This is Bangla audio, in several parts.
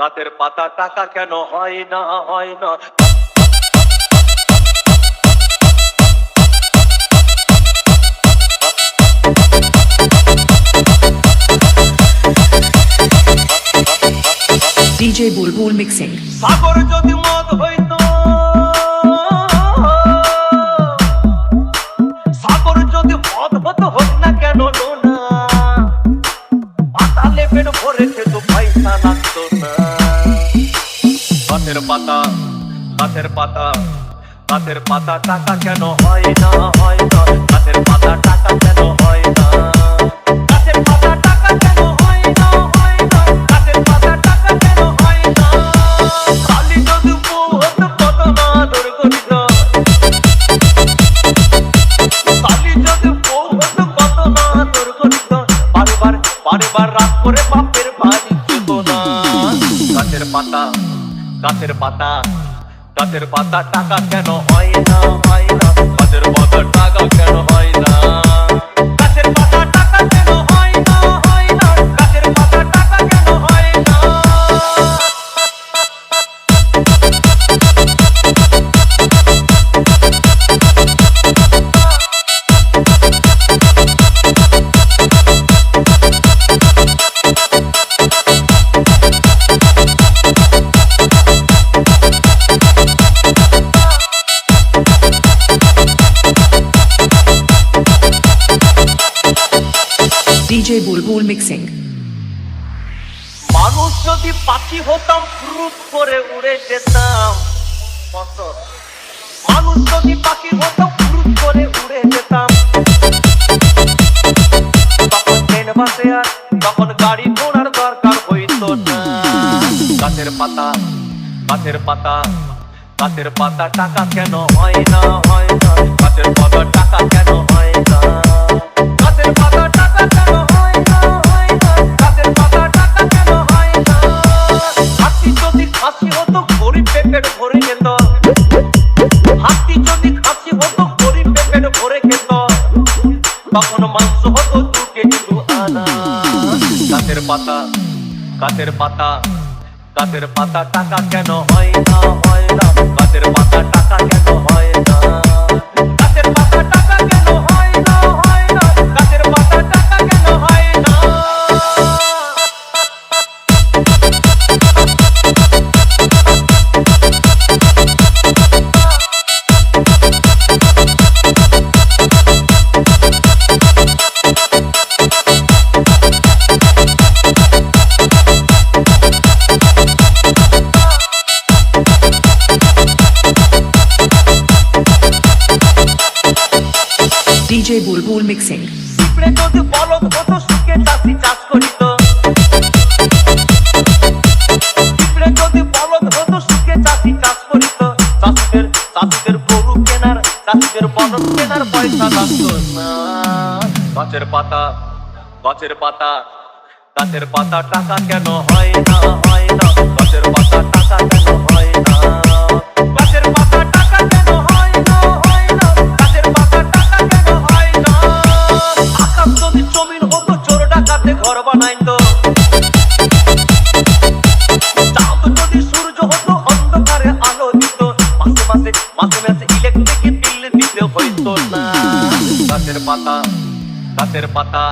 গাছের পাতা টাকা কেন হয় না হয় না। DJ Bulbul Mixing. সাগর যদি মদ হইতো, সাগর যদি মদ হতো হোক না কেন না, পাতালে পেট ভরে খেতো পয়সা লাগতো না। গাছের পাতা গাছের পাতা গাছের পাতা টাকা কেন হয় না হয় না। গাছের পাতা টাকা কেন হয় না। গাছের পাতা টাকা কেন হয় না হয় না। গাছের পাতা টাকা কেন হয় না। কালি যদি বউ হতো কত না আদর করিত। কালি যদি বউ হতো কত না আদর করিত। বারবার রাত করে বাপের বাড়ি যেত না। গাছের পাতা গাছের পাতা গাছের পাতা টাকা কেন হয় না হয় না। গাছের পাতা টাকা কেন হয় না। গাছের পাতা টাকা কেন হয় না হয় না। গাছের পাতা টাকা কেন হয় না। DJ Bulbul Mixing. মানুষ যদি পাখি হতাম ফুরুত করে উড়ে যেতাম। মানুষ যদি পাখি হতাম ফুরুত করে উড়ে যেতাম। তখন ট্রেন বাসে আর তখন গাড়ি ঘোড়ার দরকার হইতো না। গাছের পাতা গাছের পাতা গাছের পাতা টাকা কেন হয় না হয় না। গাছের পাতা টাকা কেন হয় না। গাছের পাতা টাকা কেন হয় না হয় না। গাছের পাতা টাকা কেন হয় না। হাতি যদি খাসি হতো গরিব পেট ভরে খেত। হাতি যদি খাসি হতো গরিব পেট ভরে খেত। তখন মাংস হতো 2 কেজি 2 আনা। গাছের পাতা গাছের পাতা গাছের পাতা টাকা কেন হয় না হয় না। গাছের পাতা টাকা কেন হয় না। গাছের পাতা টাকা কেন হয় না হয় না। গাছের পাতা টাকা কেন হয় না। DJ Bulbul Mixing. পিঁপড়ে যদি বলদ হতো সুখে চাষি চাষ করিত। পিঁপড়ে যদি বলদ হতো সুখে চাষি চাষ করিত। চাষিদের গরু কেনার চাষিদের বলদ কেনার পয়সা লাগতো না। গাছের পাতা গাছের পাতা গাছের পাতা টাকা কেন হয় না হয় না। গাছের পাতা টাকা কেন হয় না। গাছের পাতা টাকা কেন হয় না হয় না। গাছের পাতা টাকা কেন হয় না। আকাশ যদি জমিন হতো চোর ডাকাতে ঘর বানাইতো। চাঁদ যদি সূর্য হতো অন্ধকারে আলো দিত। মাসে মাসে ইলেকট্রিক বিল দিতে হইতো না। গাছের পাতা গাছের পাতা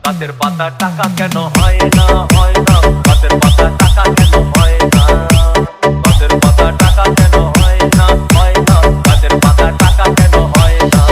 গাছের পাতা টাকা কেন হয় না হয় না। গাছের পাতা টাকা কেন হয় না। গাছের পাতা টাকা কেন হয় না হয় না। গাছের পাতা টাকা কেন হয় না।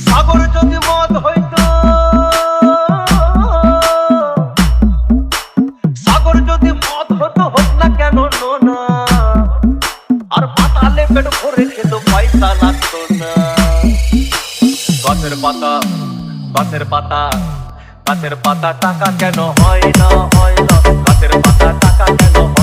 সাগর যদি মদ হইতো, সাগর যদি মদ হতো হোক না কেন না। আর পাতালে পেট ভরে খেতো পয়সা লাগতো না। গাছের পাতা গাছের পাতা গাছের পাতা টাকা কেন হয় না হয় না। গাছের পাতা টাকা কেন হয় না।